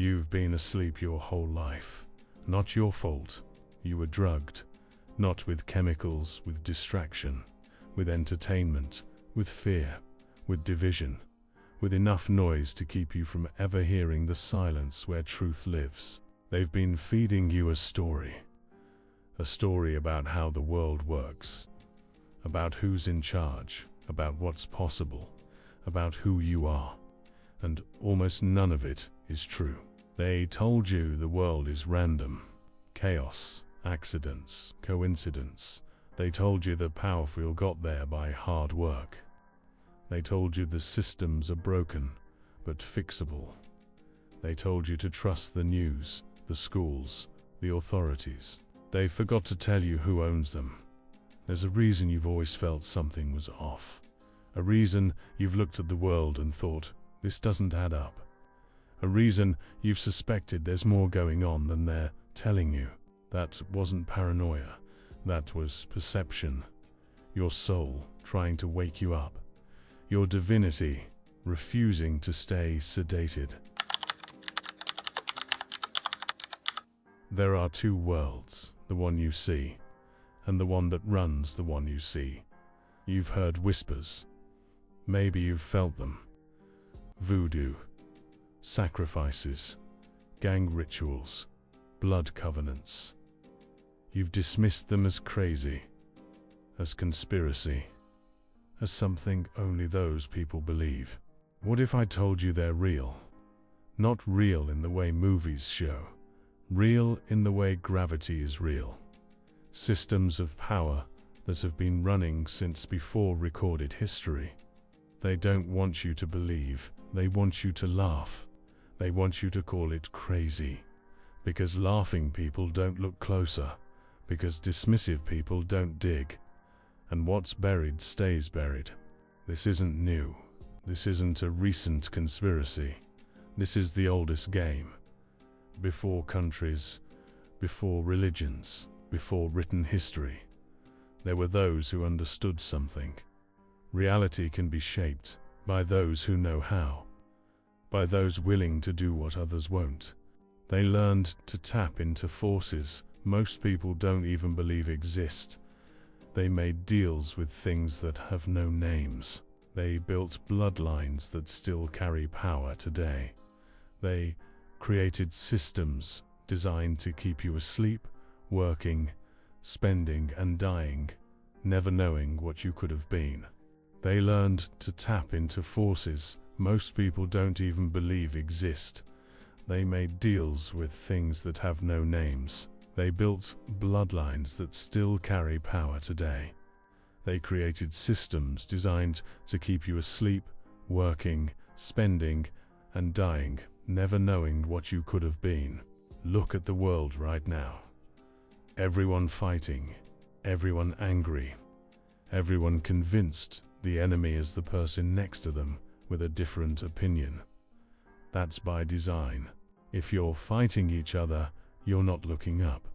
You've been asleep your whole life. Not your fault. You were drugged. Not with chemicals, with distraction, with entertainment, with fear, with division, with enough noise to keep you from ever hearing the silence where truth lives. They've been feeding you a story about how the world works, about who's in charge, about what's possible, about who you are, and almost none of it is true. They told you the world is random, chaos, accidents, coincidence. They told you the powerful got there by hard work. They told you the systems are broken, but fixable. They told you to trust the news, the schools, the authorities. They forgot to tell you who owns them. There's a reason you've always felt something was off. A reason you've looked at the world and thought, this doesn't add up. A reason you've suspected there's more going on than they're telling you. That wasn't paranoia. That was perception. Your soul trying to wake you up. Your divinity refusing to stay sedated. There are two worlds, the one you see, and the one that runs the one you see. You've heard whispers. Maybe you've felt them. Voodoo, sacrifices, gang rituals, blood covenants. You've dismissed them as crazy, as conspiracy, as something only those people believe. What if I told you they're real? Not real in the way movies show. Real in the way gravity is real. Systems of power that have been running since before recorded history. They don't want you to believe, they want you to laugh. They want you to call it crazy. Because laughing people don't look closer. Because dismissive people don't dig. And what's buried stays buried. This isn't new. This isn't a recent conspiracy. This is the oldest game. Before countries, before religions, before written history, there were those who understood something. Reality can be shaped by those who know how, by those willing to do what others won't. They learned to tap into forces most people don't even believe exist. They made deals with things that have no names. They built bloodlines that still carry power today. They created systems designed to keep you asleep, working, spending and dying, never knowing what you could have been. They learned to tap into forces most people don't even believe exist. They made deals with things that have no names. They built bloodlines that still carry power today. They created systems designed to keep you asleep, working, spending and dying, never knowing what you could have been. Look at the world right now. Everyone fighting, everyone angry, everyone convinced the enemy is the person next to them with a different opinion. That's by design. If you're fighting each other, you're not looking up.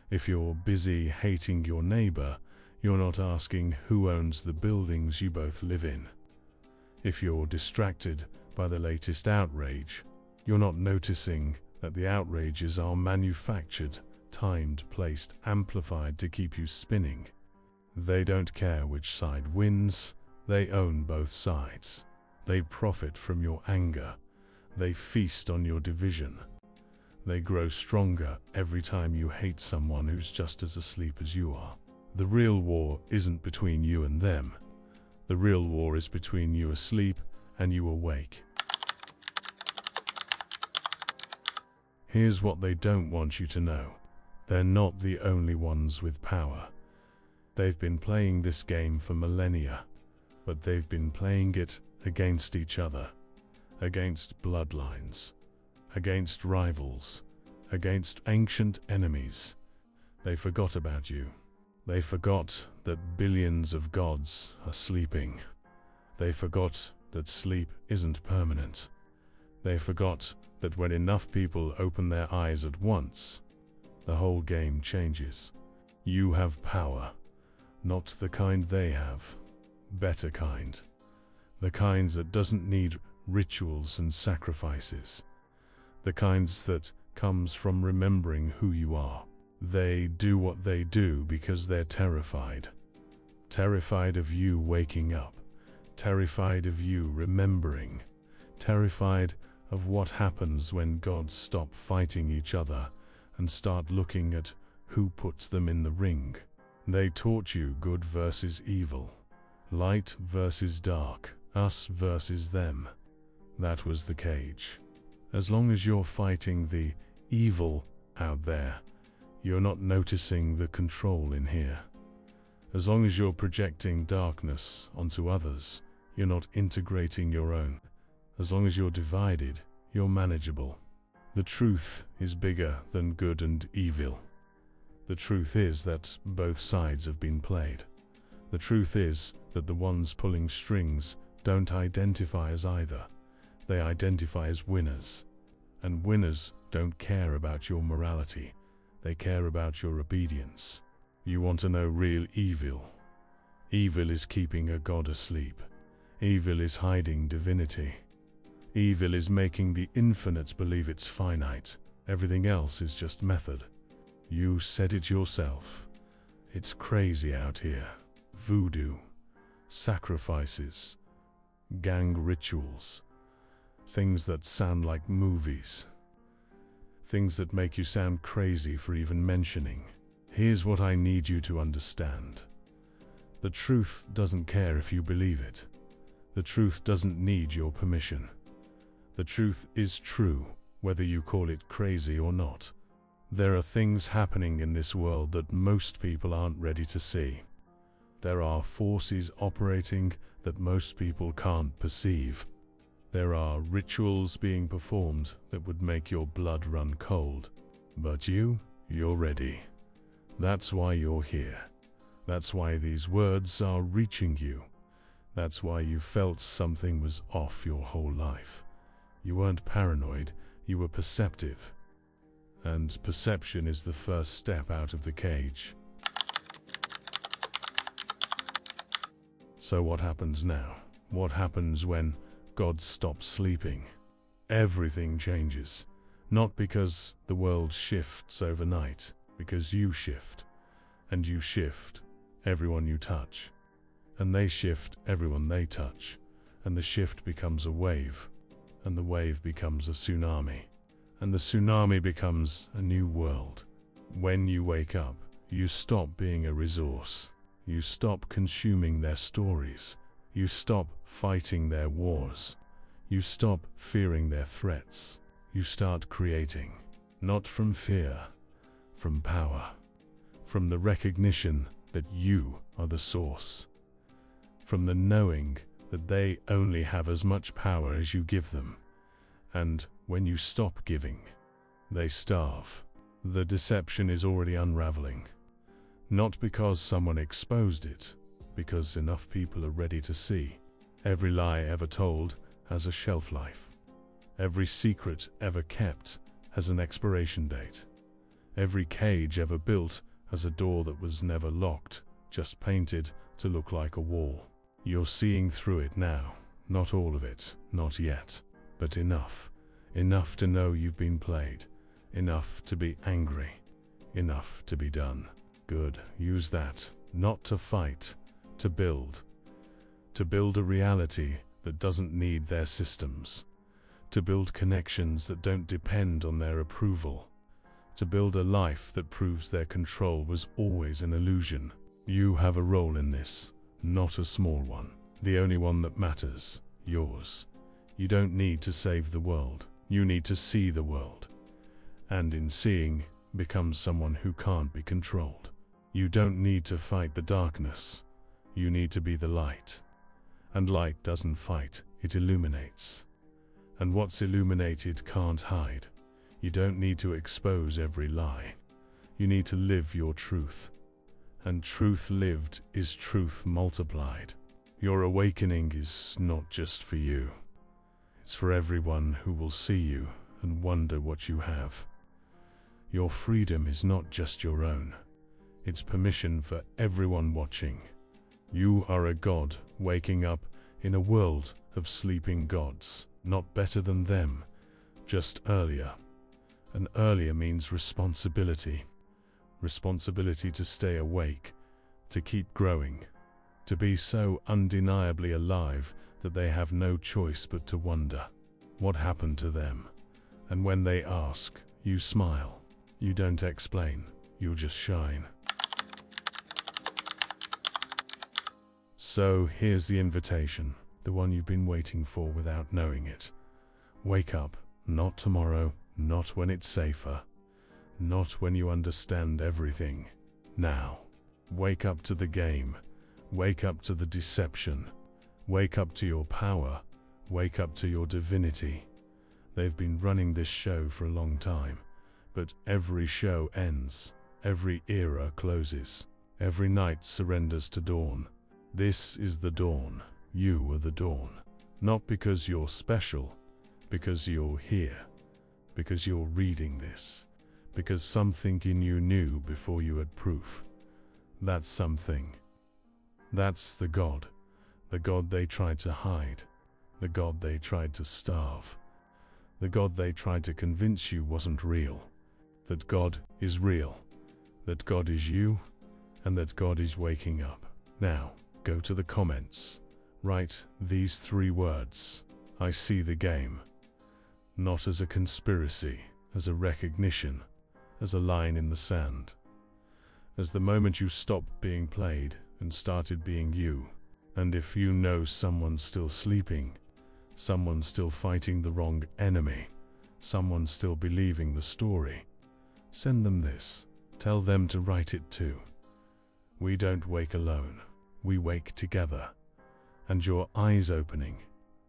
If you're busy hating your neighbor, you're not asking who owns the buildings you both live in. If you're distracted by the latest outrage, you're not noticing that the outrages are manufactured, timed, placed, amplified to keep you spinning. They don't care which side wins, they own both sides. They profit from your anger. They feast on your division. They grow stronger every time you hate someone who's just as asleep as you are. The real war isn't between you and them. The real war is between you asleep and you awake. Here's what they don't want you to know. They're not the only ones with power. They've been playing this game for millennia, but they've been playing it against each other, against bloodlines, against rivals, against ancient enemies. They forgot about you. They forgot that billions of gods are sleeping. They forgot that sleep isn't permanent. They forgot that when enough people open their eyes at once, the whole game changes. You have power, not the kind they have, better kind. The kind that doesn't need rituals and sacrifices. the kinds that comes from remembering who you are. They do what they do because they're terrified. Terrified of you waking up, terrified of you remembering, terrified of what happens when gods stop fighting each other and start looking at who puts them in the ring. They taught you good versus evil, light versus dark, us versus them. That was the cage. As long as you're fighting the evil out there, you're not noticing the control in here. As long as you're projecting darkness onto others, you're not integrating your own. As long as you're divided, you're manageable. The truth is bigger than good and evil. The truth is that both sides have been played. The truth is that the ones pulling strings don't identify as either. They identify as winners. And winners don't care about your morality. They care about your obedience. You want to know real evil? Evil is keeping a god asleep. Evil is hiding divinity. Evil is making the infinite believe it's finite. Everything else is just method. You said it yourself. It's crazy out here. Voodoo, sacrifices, gang rituals, things that sound like movies, things that make you sound crazy for even mentioning. Here's what I need you to understand. The truth doesn't care if you believe it. The truth doesn't need your permission. The truth is true, whether you call it crazy or not. There are things happening in this world that most people aren't ready to see. There are forces operating that most people can't perceive. There are rituals being performed that would make your blood run cold. But you're ready. That's why you're here. That's why these words are reaching you. That's why you felt something was off your whole life. You weren't paranoid, you were perceptive. And perception is the first step out of the cage. So what happens now? What happens when God stops sleeping? Everything changes. Not because the world shifts overnight, because you shift. And you shift everyone you touch. And they shift everyone they touch. And the shift becomes a wave. And the wave becomes a tsunami. And the tsunami becomes a new world. When you wake up, you stop being a resource. You stop consuming their stories. You stop fighting their wars. You stop fearing their threats. You start creating, not from fear, from power, from the recognition that you are the source, from the knowing that they only have as much power as you give them. And when you stop giving, they starve. The deception is already unraveling. Not because someone exposed it, because enough people are ready to see. Every lie ever told has a shelf life. Every secret ever kept has an expiration date. Every cage ever built has a door that was never locked, just painted to look like a wall. You're seeing through it now. Not all of it, not yet, but enough. Enough to know you've been played. Enough to be angry. Enough to be done. Good, use that, not to fight, to build. To build a reality that doesn't need their systems. To build connections that don't depend on their approval. To build a life that proves their control was always an illusion. You have a role in this, not a small one. The only one that matters, yours. You don't need to save the world. You need to see the world. And in seeing, become someone who can't be controlled. You don't need to fight the darkness. You need to be the light. And light doesn't fight, it illuminates. And what's illuminated can't hide. You don't need to expose every lie. You need to live your truth. And truth lived is truth multiplied. Your awakening is not just for you. It's for everyone who will see you and wonder what you have. Your freedom is not just your own. It's permission for everyone watching. You are a god waking up in a world of sleeping gods, not better than them, just earlier. And earlier means responsibility. Responsibility to stay awake, to keep growing, to be so undeniably alive that they have no choice but to wonder what happened to them. And when they ask, you smile. You don't explain, you just shine. So here's the invitation, the one you've been waiting for without knowing it. Wake up, not tomorrow, not when it's safer, not when you understand everything. Now. Wake up to the game. Wake up to the deception. Wake up to your power. Wake up to your divinity. They've been running this show for a long time, but every show ends. Every era closes. Every night surrenders to dawn. This is the dawn. You are the dawn. Not because you're special, because you're here. Because you're reading this. Because something in you knew before you had proof. That's something. That's the God they tried to hide, the God they tried to starve, the God they tried to convince you wasn't real, that God is real, that God is you, and that God is waking up. Now, go to the comments, write these 3 words, I see the game, not as a conspiracy, as a recognition, as a line in the sand. As the moment you stopped being played and started being you. And if you know someone's still sleeping, someone still fighting the wrong enemy, someone still believing the story, send them this. Tell them to write it too. We don't wake alone. We wake together. And your eyes opening,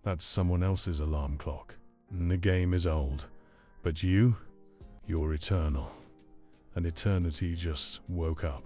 that's someone else's alarm clock. And the game is old, but you're eternal. And eternity just woke up.